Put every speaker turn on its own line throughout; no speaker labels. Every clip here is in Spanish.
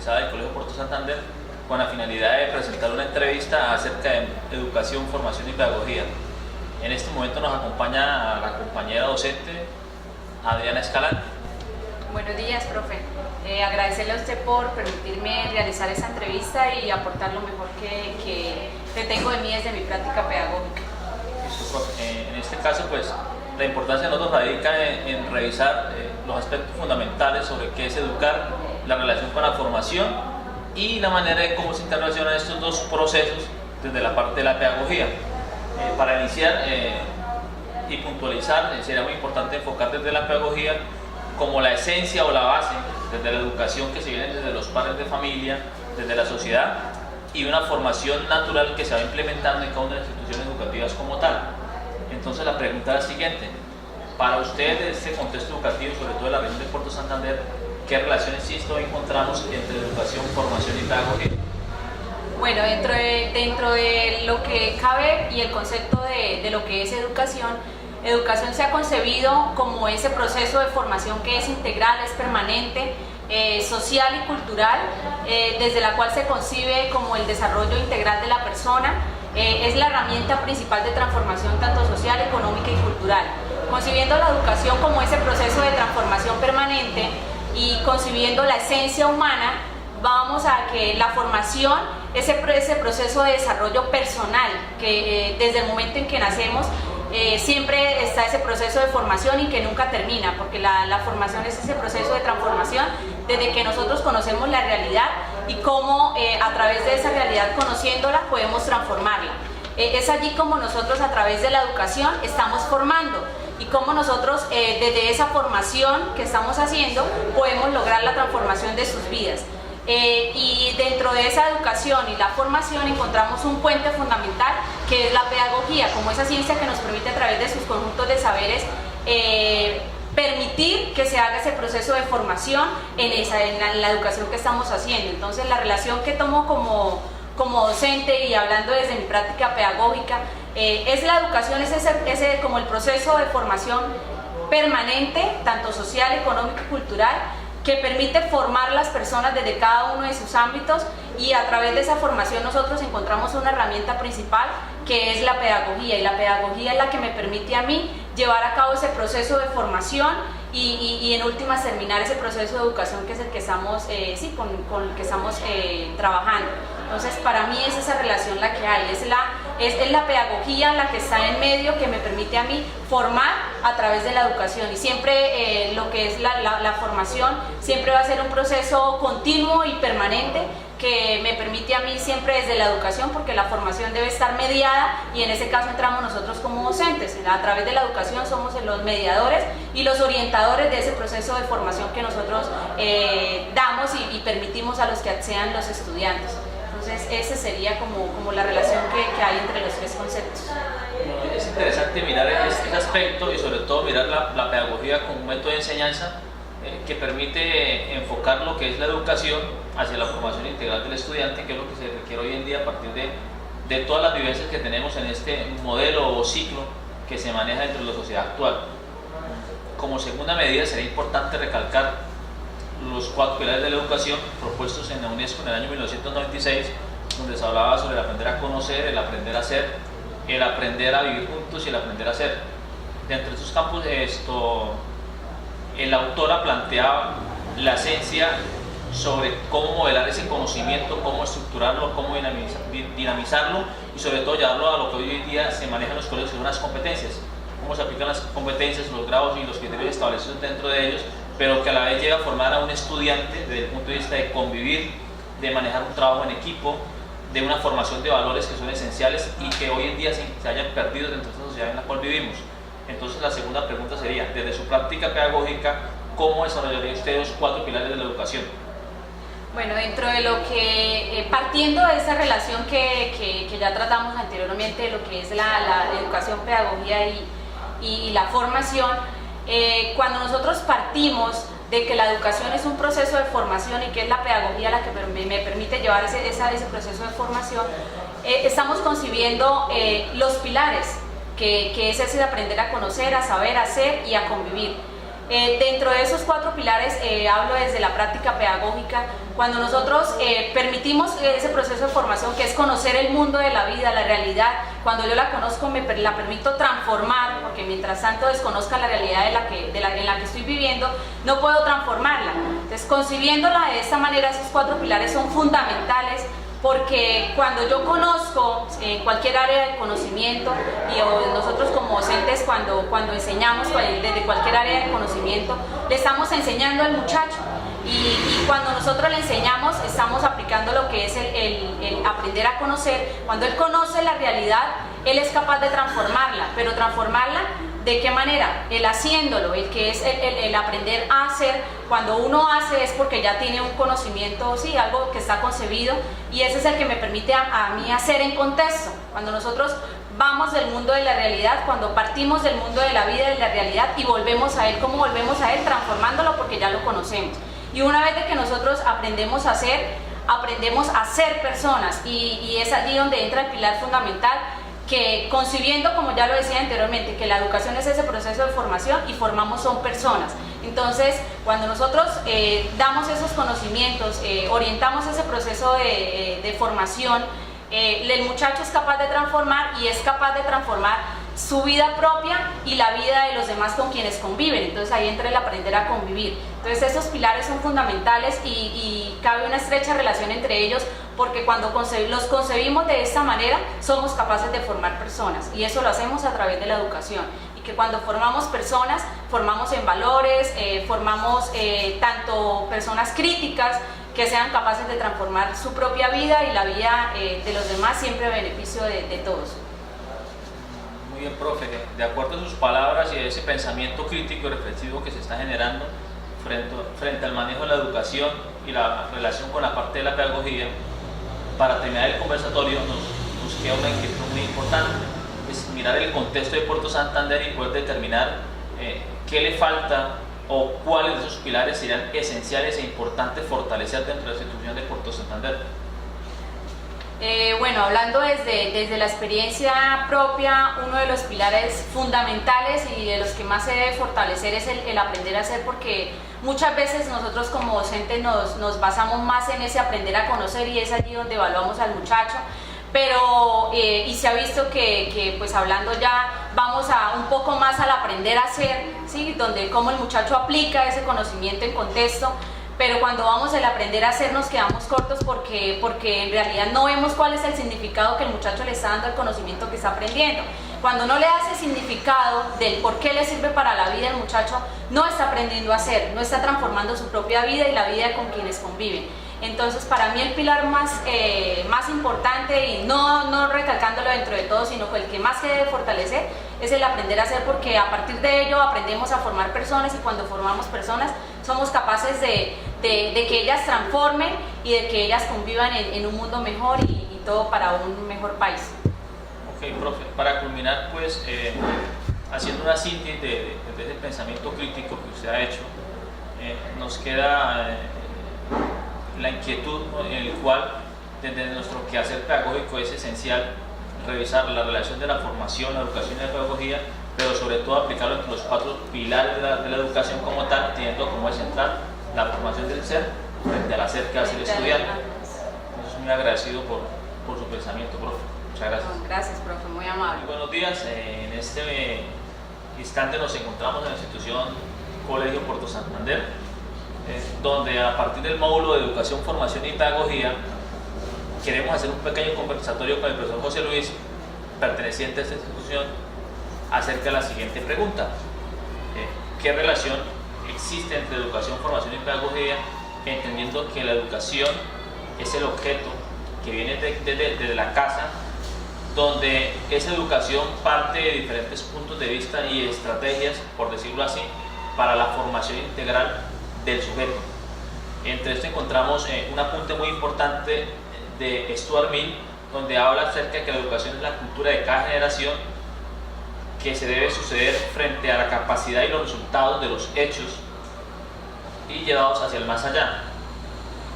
especializada del Colegio Puerto Santander con la finalidad de presentar una entrevista acerca de educación, formación y pedagogía. En este momento nos acompaña la compañera docente Adriana Escalante.
Buenos días, profe. Agradecerle a usted por permitirme realizar esta entrevista y aportar lo mejor que tengo de mí desde mi práctica pedagógica.
En este caso, pues, la importancia de nosotros radica en revisar los aspectos fundamentales sobre qué es educar, la relación con la formación y la manera de cómo se interrelacionan estos dos procesos desde la parte de la pedagogía. Para iniciar y puntualizar, sería muy importante enfocar desde la pedagogía como la esencia o la base desde la educación que se viene desde los padres de familia, desde la sociedad, y una formación natural que se va implementando en cada una de las instituciones educativas como tal. Entonces la pregunta es la siguiente: para ustedes, de este contexto educativo, sobre todo de la región de Puerto Santander, ¿qué relación existe o encontramos entre educación, formación y pedagogía?
Bueno, dentro de lo que cabe y el concepto de lo que es educación se ha concebido como ese proceso de formación que es integral, es permanente, social y cultural, desde la cual se concibe como el desarrollo integral de la persona. Es la herramienta principal de transformación tanto social, económica y cultural. Concibiendo la educación como ese proceso de transformación permanente y concibiendo la esencia humana, vamos a que la formación, ese proceso de desarrollo personal, que desde el momento en que nacemos, siempre está ese proceso de formación y que nunca termina, porque la formación es ese proceso de transformación desde que nosotros conocemos la realidad y cómo a través de esa realidad, conociéndola, podemos transformarla. Es allí como nosotros, a través de la educación, estamos formando y cómo nosotros desde esa formación que estamos haciendo podemos lograr la transformación de sus vidas. Y dentro de esa educación y la formación encontramos un puente fundamental que es la pedagogía, como esa ciencia que nos permite a través de sus conjuntos de saberes permitir que se haga ese proceso de formación en la educación que estamos haciendo. Entonces la relación que tomo como docente y hablando desde mi práctica pedagógica es la educación, es como el proceso de formación permanente, tanto social, económico y cultural, que permite formar las personas desde cada uno de sus ámbitos, y a través de esa formación nosotros encontramos una herramienta principal que es la pedagogía, y la pedagogía es la que me permite a mí llevar a cabo ese proceso de formación y en últimas terminar ese proceso de educación que es el que estamos, con el que estamos trabajando. Entonces para mí es esa relación la que hay, es la pedagogía la que está en medio, que me permite a mí formar a través de la educación, y siempre lo que es la formación siempre va a ser un proceso continuo y permanente que me permite a mí siempre desde la educación, porque la formación debe estar mediada y en ese caso entramos nosotros como docentes. A través de la educación somos los mediadores y los orientadores de ese proceso de formación que nosotros damos y permitimos a los que accedan los estudiantes. Entonces esa sería como la relación que hay entre los tres conceptos.
Es interesante mirar este aspecto y sobre todo mirar la pedagogía como un método de enseñanza que permite enfocar lo que es la educación hacia la formación integral del estudiante, que es lo que se requiere hoy en día a partir de todas las vivencias que tenemos en este modelo o ciclo que se maneja dentro de la sociedad actual. Como segunda medida sería importante recalcar los 4 pilares de la educación propuestos en la UNESCO en el año 1996, donde se hablaba sobre el aprender a conocer, el aprender a ser, el aprender a vivir juntos y el aprender a ser. Dentro de estos campos el autora planteaba la esencia sobre cómo modelar ese conocimiento, cómo estructurarlo, cómo dinamizarlo y sobre todo llevarlo a lo que hoy en día se maneja en los colegios, que son las competencias, cómo se aplican las competencias, los grados y los criterios establecidos dentro de ellos, pero que a la vez llega a formar a un estudiante desde el punto de vista de convivir, de manejar un trabajo en equipo, de una formación de valores que son esenciales y que hoy en día se hayan perdido dentro de esta sociedad en la cual vivimos. Entonces la segunda pregunta sería, desde su práctica pedagógica, ¿cómo desarrollaría usted los 4 pilares de la educación?
Bueno, dentro de lo que, partiendo de esa relación que ya tratamos anteriormente, de lo que es la educación, pedagogía y la formación, cuando nosotros partimos de que la educación es un proceso de formación y que es la pedagogía la que me permite llevar ese proceso de formación, estamos concibiendo los pilares, que es ese de aprender a conocer, a saber, a hacer y a convivir. Dentro de esos 4 pilares hablo desde la práctica pedagógica. Cuando nosotros permitimos ese proceso de formación, que es conocer el mundo de la vida, la realidad, cuando yo la conozco la permito transformar, porque mientras tanto desconozca la realidad en la que estoy viviendo, no puedo transformarla. Entonces, concibiéndola de esta manera, esos 4 pilares son fundamentales, porque cuando yo conozco en cualquier área del conocimiento, y nosotros como docentes cuando enseñamos desde cualquier área del conocimiento, le estamos enseñando al muchacho, y cuando nosotros le enseñamos estamos aplicando lo que es el aprender a conocer. Cuando él conoce la realidad, él es capaz de transformarla, pero transformarla ¿de qué manera? El haciéndolo, el que es el aprender a hacer. Cuando uno hace es porque ya tiene un conocimiento, sí, algo que está concebido, y ese es el que me permite a mí hacer en contexto. Cuando nosotros vamos del mundo de la realidad, cuando partimos del mundo de la vida, de la realidad, y volvemos a él, ¿cómo volvemos a él? Transformándolo, porque ya lo conocemos. Y una vez de que nosotros aprendemos a ser personas, y es allí donde entra el pilar fundamental, que concibiendo, como ya lo decía anteriormente, que la educación es ese proceso de formación, y formamos son personas. Entonces, cuando nosotros damos esos conocimientos, orientamos ese proceso de formación, el muchacho es capaz de transformar, y es capaz de transformar su vida propia y la vida de los demás con quienes conviven. Entonces ahí entra el aprender a convivir. Entonces esos pilares son fundamentales, y cabe una estrecha relación entre ellos, porque cuando los concebimos de esta manera, somos capaces de formar personas, y eso lo hacemos a través de la educación. Y que cuando formamos personas, formamos en valores, formamos tanto personas críticas, que sean capaces de transformar su propia vida y la vida de los demás, siempre a beneficio de todos.
Muy bien, profe. De acuerdo a sus palabras y a ese pensamiento crítico y reflexivo que se está generando frente al manejo de la educación y la relación con la parte de la pedagogía, para terminar el conversatorio nos queda una inquietud muy importante: es mirar el contexto de Puerto Santander y poder determinar qué le falta, o cuáles de esos pilares serían esenciales e importantes fortalecer dentro de la institución de Puerto Santander.
Bueno, hablando desde la experiencia propia, uno de los pilares fundamentales y de los que más se debe fortalecer es el aprender a hacer, porque muchas veces nosotros como docentes nos basamos más en ese aprender a conocer, y es allí donde evaluamos al muchacho. Pero, y se ha visto que pues hablando ya, vamos un poco más al aprender a hacer, ¿sí? Donde cómo el muchacho aplica ese conocimiento en contexto. Pero cuando vamos al aprender a hacer nos quedamos cortos, porque en realidad no vemos cuál es el significado que el muchacho le está dando al conocimiento que está aprendiendo. Cuando no le hace significado del por qué le sirve para la vida, el muchacho no está aprendiendo a hacer, no está transformando su propia vida y la vida con quienes conviven. Entonces, para mí el pilar más importante, y no recalcándolo dentro de todo, sino que el que más se debe fortalecer, es el aprender a hacer, porque a partir de ello aprendemos a formar personas, y cuando formamos personas somos capaces de que ellas transformen y de que ellas convivan en un mundo mejor, y todo para un mejor país.
Ok, profe, para culminar, pues, haciendo una síntesis de ese pensamiento crítico que usted ha hecho, nos queda la inquietud en el cual desde nuestro quehacer pedagógico es esencial revisar la relación de la formación, la educación y la pedagogía, pero sobre todo aplicarlo entre los 4 pilares de la educación como tal, teniendo como es central la formación del ser frente al hacer que hace el estudiante. Entonces, muy agradecido por su pensamiento, profe. Muchas gracias.
Gracias, profe, muy amable.
Muy buenos días. En este instante nos encontramos en la institución Colegio Puerto Santander, donde a partir del módulo de educación, formación y pedagogía queremos hacer un pequeño conversatorio con el profesor José Luis, perteneciente a esta institución, acerca de la siguiente pregunta: ¿qué relación existe entre educación, formación y pedagogía, entendiendo que la educación es el objeto que viene desde la casa, donde esa educación parte de diferentes puntos de vista y estrategias, por decirlo así, para la formación integral del sujeto? Entre esto encontramos un apunte muy importante de Stuart Mill, donde habla acerca de que la educación es la cultura de cada generación, que se debe suceder frente a la capacidad y los resultados de los hechos y llevados hacia el más allá.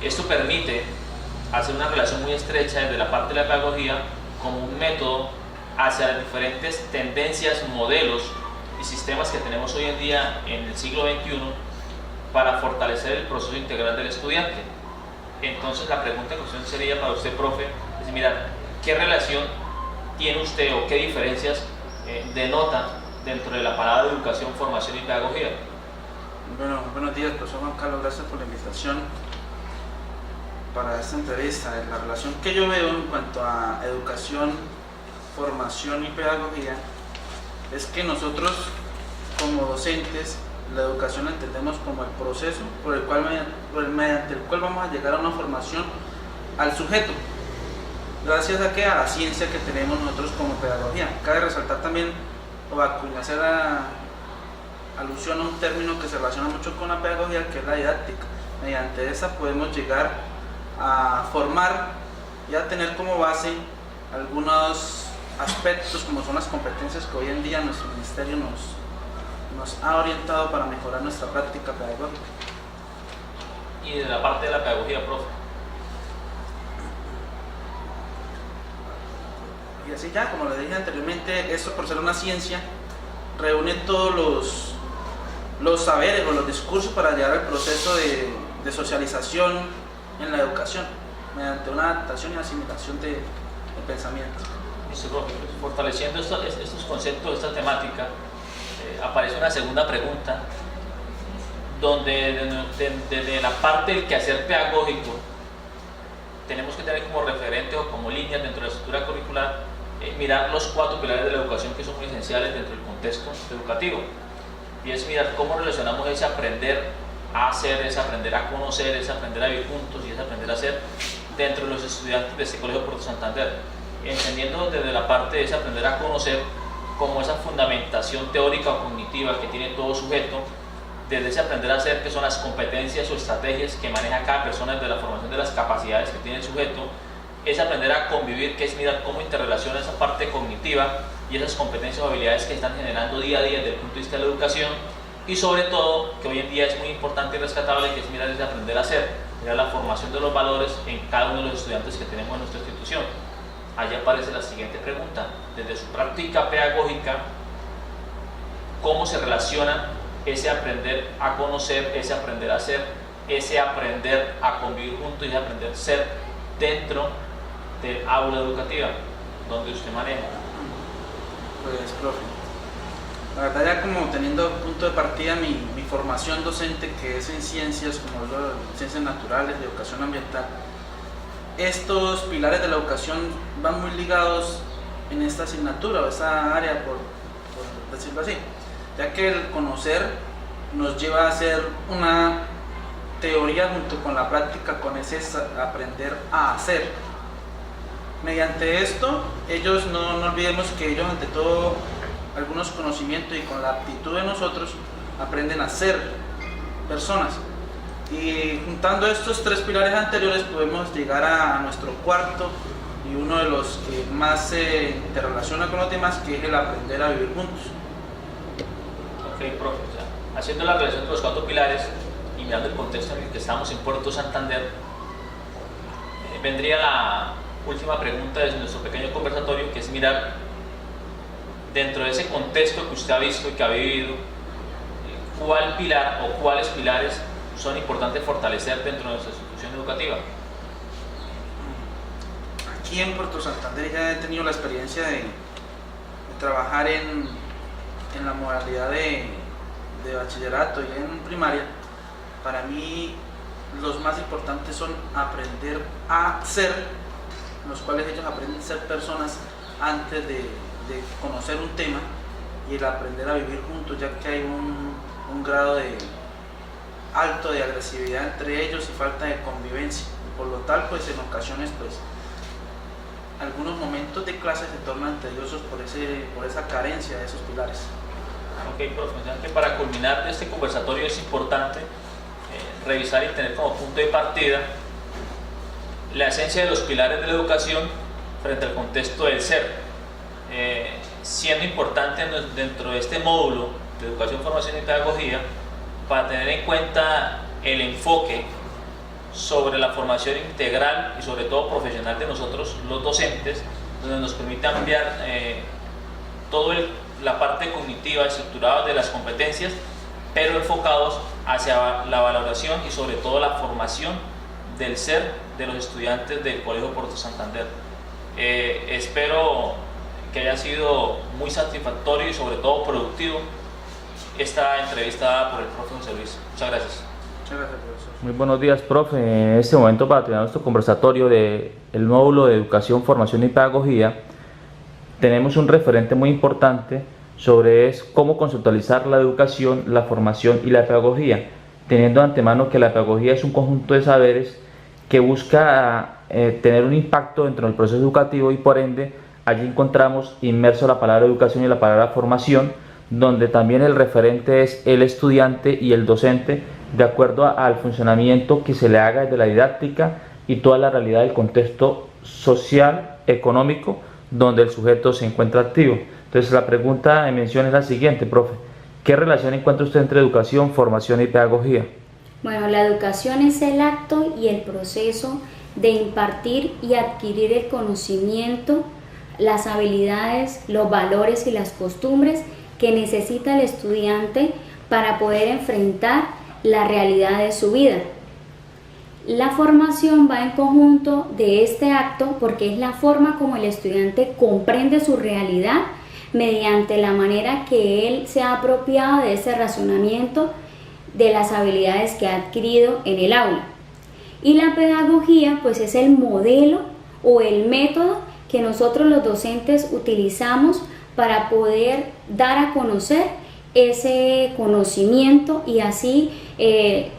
Esto permite hacer una relación muy estrecha desde la parte de la pedagogía como un método hacia las diferentes tendencias, modelos y sistemas que tenemos hoy en día en el siglo XXI para fortalecer el proceso integral del estudiante. Entonces la pregunta en cuestión sería para usted, profe, es mirar, ¿qué relación tiene usted o qué diferencias denota dentro de la palabra educación, formación y pedagogía?
Bueno, buenos días, profesor Juan Carlos, gracias por la invitación para esta entrevista. La relación que yo veo en cuanto a educación, formación y pedagogía es que nosotros como docentes la educación la entendemos como el proceso mediante el cual vamos a llegar a una formación al sujeto, gracias a la ciencia que tenemos nosotros como pedagogía. Cabe resaltar también o hacer alusión a un término que se relaciona mucho con la pedagogía, que es la didáctica. Mediante esa podemos llegar a formar y a tener como base algunos aspectos como son las competencias que hoy en día nuestro ministerio nos ha orientado para mejorar nuestra práctica pedagógica.
Y de la parte de la pedagogía, profe.
Y así ya, como le dije anteriormente, esto por ser una ciencia reúne todos los saberes o los discursos para llegar al proceso de socialización en la educación mediante una adaptación y asimilación de pensamiento.
Listo, profe. Fortaleciendo estos conceptos, esta temática, aparece una segunda pregunta donde desde la parte del quehacer pedagógico tenemos que tener como referente o como línea dentro de la estructura curricular mirar los 4 pilares de la educación que son muy esenciales dentro del contexto educativo, y es mirar cómo relacionamos ese aprender a hacer, ese aprender a conocer, ese aprender a vivir juntos y ese aprender a hacer dentro de los estudiantes de este Colegio Puerto Santander, entendiendo desde la parte de ese aprender a conocer como esa fundamentación teórica o cognitiva que tiene todo sujeto, desde ese aprender a hacer que son las competencias o estrategias que maneja cada persona desde la formación de las capacidades que tiene el sujeto, es aprender a convivir, que es mirar cómo interrelaciona esa parte cognitiva y esas competencias o habilidades que están generando día a día desde el punto de vista de la educación, y sobre todo, que hoy en día es muy importante y rescatable, que es mirar ese aprender a hacer, mirar la formación de los valores en cada uno de los estudiantes que tenemos en nuestra institución. Allí aparece la siguiente pregunta: desde su práctica pedagógica, ¿cómo se relaciona ese aprender a conocer, ese aprender a hacer, ese aprender a convivir juntos y ese aprender a ser dentro del aula educativa donde usted maneja?
Pues, profe, la verdad, ya como teniendo punto de partida mi formación docente, que es en ciencias como ciencias naturales y educación ambiental, estos pilares de la educación van muy ligados en esta asignatura o esta área, por decirlo así, ya que el conocer nos lleva a hacer una teoría junto con la práctica, con ese aprender a hacer. Mediante esto, ellos no olvidemos que ellos, ante todo, algunos conocimientos y con la aptitud de nosotros, aprenden a ser personas. Y juntando estos 3 pilares anteriores podemos llegar a nuestro cuarto y uno de los que más se interrelaciona con los demás, que es el aprender a vivir juntos.
Ok, profe, o sea, haciendo la relación de los 4 pilares y mirando el contexto en el que estamos en Puerto Santander, vendría la última pregunta de nuestro pequeño conversatorio, que es mirar dentro de ese contexto que usted ha visto y que ha vivido, cuál pilar o cuáles pilares son importantes fortalecer dentro de nuestra institución educativa.
Aquí en Puerto Santander ya he tenido la experiencia de trabajar en la modalidad de bachillerato y en primaria. Para mí los más importantes son aprender a ser, los cuales ellos aprenden a ser personas antes de conocer un tema, y el aprender a vivir juntos, ya que hay un grado alto de agresividad entre ellos y falta de convivencia, y por lo tal, pues en ocasiones, pues algunos momentos de clase se tornan tediosos por esa carencia de esos pilares.
Ok, profe, ya que para culminar este conversatorio es importante revisar y tener como punto de partida la esencia de los pilares de la educación frente al contexto del ser, siendo importante dentro de este módulo de educación, formación y pedagogía para tener en cuenta el enfoque sobre la formación integral y sobre todo profesional de nosotros los docentes, donde nos permite ampliar todo el la parte cognitiva estructurada de las competencias, pero enfocados hacia la valoración y sobre todo la formación del ser de los estudiantes del Colegio Puerto Santander. Espero que haya sido muy satisfactorio y sobre todo productivo esta entrevista por el profe José Luis. Muchas gracias.
Muchas gracias, profesor.
Muy buenos días, profe. En este momento, para terminar nuestro conversatorio del módulo de Educación, Formación y Pedagogía, tenemos un referente muy importante sobre cómo conceptualizar la educación, la formación y la pedagogía, teniendo de antemano que la pedagogía es un conjunto de saberes que busca tener un impacto dentro del proceso educativo, y por ende allí encontramos inmerso la palabra educación y la palabra formación, donde también el referente es el estudiante y el docente, de acuerdo al funcionamiento que se le haga desde la didáctica y toda la realidad del contexto social, económico, donde el sujeto se encuentra activo. Entonces la pregunta de mención es la siguiente, profe: ¿qué relación encuentra usted entre educación, formación y pedagogía?
Bueno, la educación es el acto y el proceso de impartir y adquirir el conocimiento, las habilidades, los valores y las costumbres que necesita el estudiante para poder enfrentar la realidad de su vida. La formación va en conjunto de este acto porque es la forma como el estudiante comprende su realidad mediante la manera que él se ha apropiado de ese razonamiento, de las habilidades que ha adquirido en el aula. Y la pedagogía pues es el modelo o el método que nosotros los docentes utilizamos para poder dar a conocer ese conocimiento, y así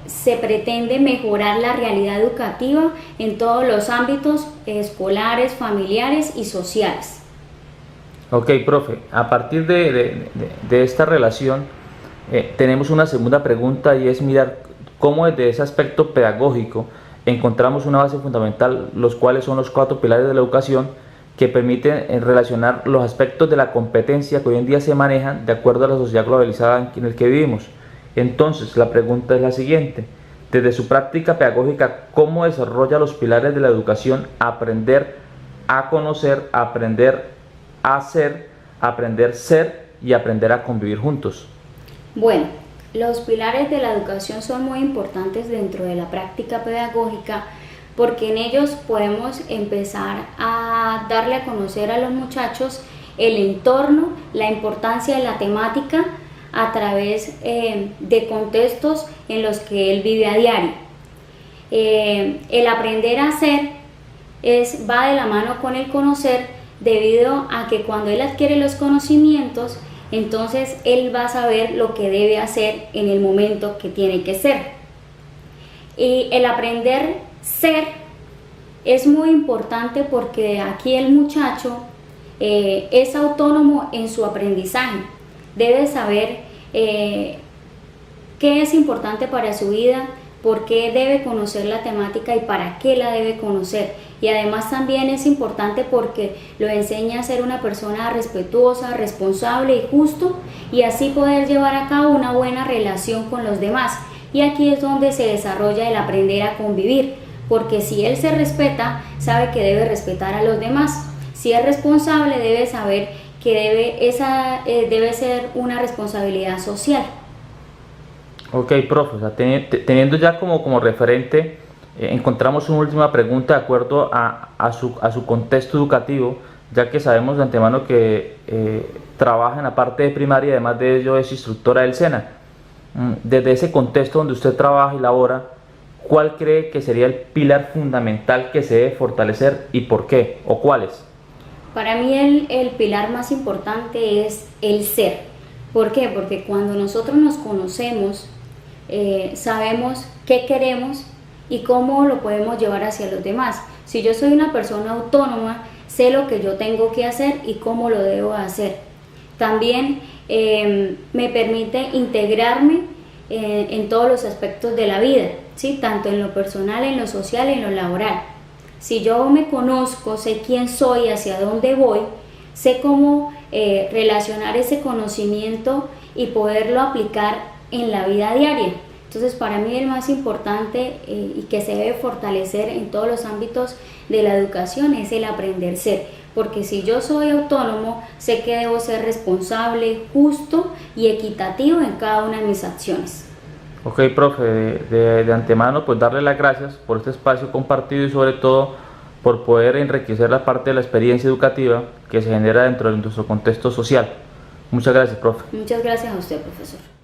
se pretende mejorar la realidad educativa en todos los ámbitos escolares, familiares y sociales.
Ok, profe, a partir de esta relación tenemos una segunda pregunta, y es mirar cómo desde ese aspecto pedagógico encontramos una base fundamental, los cuales son los 4 pilares de la educación, que permiten relacionar los aspectos de la competencia que hoy en día se manejan de acuerdo a la sociedad globalizada en el que vivimos. Entonces, la pregunta es la siguiente: desde su práctica pedagógica, ¿cómo desarrolla los pilares de la educación: aprender a conocer, aprender a ser, aprender ser y aprender a convivir juntos?
Bueno, los pilares de la educación son muy importantes dentro de la práctica pedagógica, porque en ellos podemos empezar a darle a conocer a los muchachos el entorno, la importancia de la temática a través de contextos en los que él vive a diario. El aprender a hacer va de la mano con el conocer, debido a que cuando él adquiere los conocimientos, entonces él va a saber lo que debe hacer en el momento que tiene que ser. Y el aprender ser es muy importante porque aquí el muchacho es autónomo en su aprendizaje, debe saber qué es importante para su vida, por qué debe conocer la temática y para qué la debe conocer. Y además también es importante porque lo enseña a ser una persona respetuosa, responsable y justo, y así poder llevar a cabo una buena relación con los demás. Y aquí es donde se desarrolla el aprender a convivir, porque si él se respeta, sabe que debe respetar a los demás. Si es responsable, debe saber que debe ser una responsabilidad social.
Ok, profe, o sea, teniendo ya como referente, encontramos una última pregunta de acuerdo a su contexto educativo, ya que sabemos de antemano que trabaja en la parte de primaria y además de ello es instructora del SENA. Desde ese contexto donde usted trabaja y labora, ¿cuál cree que sería el pilar fundamental que se debe fortalecer y por qué, o cuáles?
Para mí el pilar más importante es el ser. ¿Por qué? Porque cuando nosotros nos conocemos, sabemos qué queremos y cómo lo podemos llevar hacia los demás. Si yo soy una persona autónoma, sé lo que yo tengo que hacer y cómo lo debo hacer. También me permite integrarme en todos los aspectos de la vida, ¿sí? Tanto en lo personal, en lo social y en lo laboral. Si yo me conozco, sé quién soy, hacia dónde voy, sé cómo relacionar ese conocimiento y poderlo aplicar en la vida diaria. Entonces, para mí el más importante y que se debe fortalecer en todos los ámbitos de la educación es el aprender ser, porque si yo soy autónomo, sé que debo ser responsable, justo y equitativo en cada una de mis acciones.
Ok, profe, de antemano pues darle las gracias por este espacio compartido y sobre todo por poder enriquecer la parte de la experiencia educativa que se genera dentro de nuestro contexto social. Muchas gracias, profe.
Muchas gracias a usted, profesor.